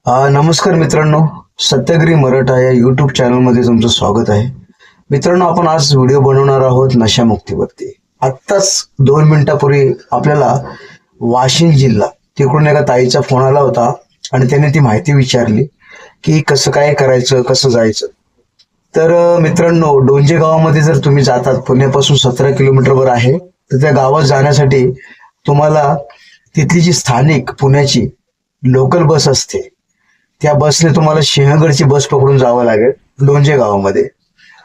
नमस्कार मित्रांनो, सत्याग्री मराठा या यूट्यूब चॅनलमध्ये तुमचं स्वागत आहे. मित्रांनो, आपण आज व्हिडिओ बनवणार आहोत नशामुक्तीवरती. आत्ताच 2 मिनिटापूर्वी आपल्याला वाशिम जिल्हा तिकडून एका ताईचा फोन आला होता आणि त्याने ती माहिती विचारली की कसं काय करायचं, कसं जायचं. तर मित्रांनो, डोंजे गावामध्ये जर तुम्ही जातात, पुण्यापासून 17 किलोमीटरवर आहे, तर त्या गावात जाण्यासाठी तुम्हाला तिथली जी स्थानिक पुण्याची लोकल बस असते, त्या बसने तुम्हाला सिंहगडची बस पकडून जावं लागेल डोंजे गावामध्ये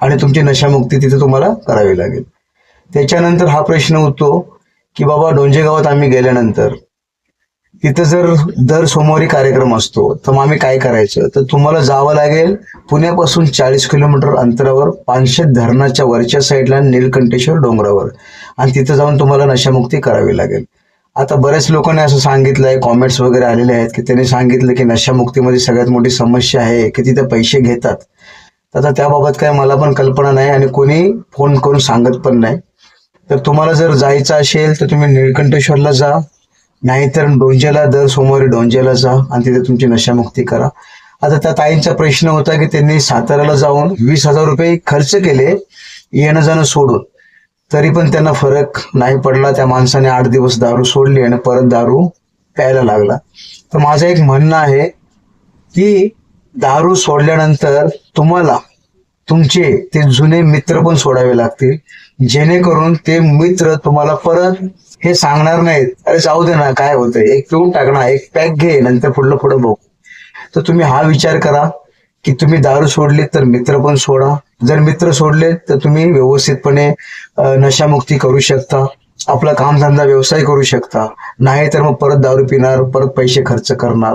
आणि तुमची नशामुक्ती तिथे तुम्हाला करावी लागेल. त्याच्यानंतर हा प्रश्न उठतो की बाबा, डोंजे गावात आम्ही गेल्यानंतर तिथं जर दर सोमवारी कार्यक्रम असतो, तर मग आम्ही काय करायचं? तर तुम्हाला जावं लागेल पुण्यापासून 40 किलोमीटर अंतरावर पानशेत धरणाच्या वरच्या साईडला नीलकंठेश्वर डोंगरावर, आणि तिथं जाऊन तुम्हाला नशामुक्ती करावी लागेल. आता बऱ्याच लोकांनी असं सांगितलंय, कॉमेंट्स वगैरे आलेले आहेत की त्यांनी सांगितलं की नशामुक्तीमध्ये सगळ्यात मोठी समस्या आहे की तिथे पैसे घेतात. आता त्याबाबत काय मला पण कल्पना नाही आणि कोणी फोन करून सांगत पण नाही. तर तुम्हाला जर जायचं असेल तर तुम्ही नीलकंठेश्वरला जा, नाहीतर डोंजेला, दर सोमवारी डोंजेला जा आणि तिथे तुमची नशामुक्ती करा. आता त्या ताईंचा प्रश्न होता की त्यांनी साताऱ्याला जाऊन 20,000 रुपये खर्च केले येणं जाणं सोडून, तरी पण त्यांना फरक नाही पडला. त्या माणसाने 8 दिवस दारू सोडली आणि परत दारू प्यायला लागला. तर माझं एक म्हणणं आहे की दारू सोडल्यानंतर तुम्हाला तुमचे ते जुने मित्र पण सोडावे लागतील, जेणेकरून ते मित्र तुम्हाला परत हे सांगणार नाहीत, अरे जाऊ दे ना, काय होतंय, एक पिऊन टाक ना, एक पॅक घे, नंतर पुढलं पुढं बघू. तर तुम्ही हा विचार करा की तुम्ही दारू सोडली तर मित्र पण सोडा. जर मित्र सोडले तर तुम्ही व्यवस्थितपणे नशामुक्ती करू शकता, आपला कामधंदा व्यवसाय करू शकता. नाही तर मग परत दारू पिणार, परत पैसे खर्च करणार.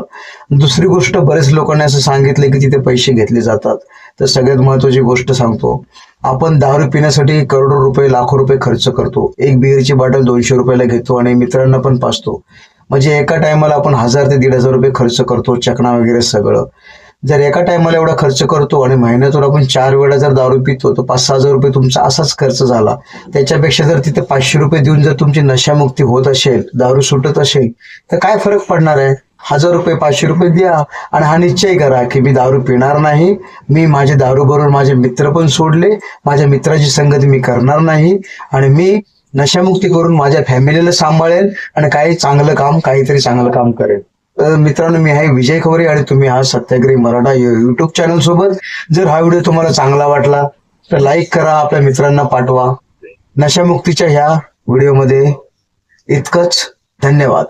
दुसरी गोष्ट, बरेच लोकांनी असं सांगितलं की तिथे पैसे घेतले जातात. तर सगळ्यात महत्वाची गोष्ट सांगतो, आपण दारू पिण्यासाठी करोडो रुपये, लाखो रुपये खर्च करतो. एक बिअरची बॉटल 200 रुपयाला घेतो आणि मित्रांना पण पाजतो. म्हणजे एका टायमाला आपण 1000 ते 1,500 रुपये खर्च करतो, चकना वगैरे सगळं. जर एका टायमाला एवढा खर्च करतो आणि महिन्यातून आपण 4 वेळा जर दारू पितो, तर 5-6 हजार रुपये तुमचा असाच खर्च झाला. त्याच्यापेक्षा जर तिथे 500 रुपये देऊन जर तुमची नशामुक्ती होत असेल, दारू सुटत असेल, तर काय फरक पडणार आहे? 1000 रुपये, 500 रुपये द्या आणि हा निश्चय करा की मी दारू पिणार नाही, मी माझे दारू बरोबर माझे मित्र पण सोडले, माझ्या मित्राची संगती मी करणार नाही आणि मी नशामुक्ती करून माझ्या फॅमिलीला सांभाळेल आणि काहीतरी चांगलं काम करेल. तर मित्रांनो, मी आहे विजय खवरे आणि तुम्ही हा सत्याग्रही मराठा युट्यूब चॅनल सोबत. जर हा व्हिडिओ तुम्हाला चांगला वाटला तर लाईक करा, आपल्या मित्रांना पाठवा. नशामुक्तीच्या ह्या व्हिडिओमध्ये इतकंच. धन्यवाद.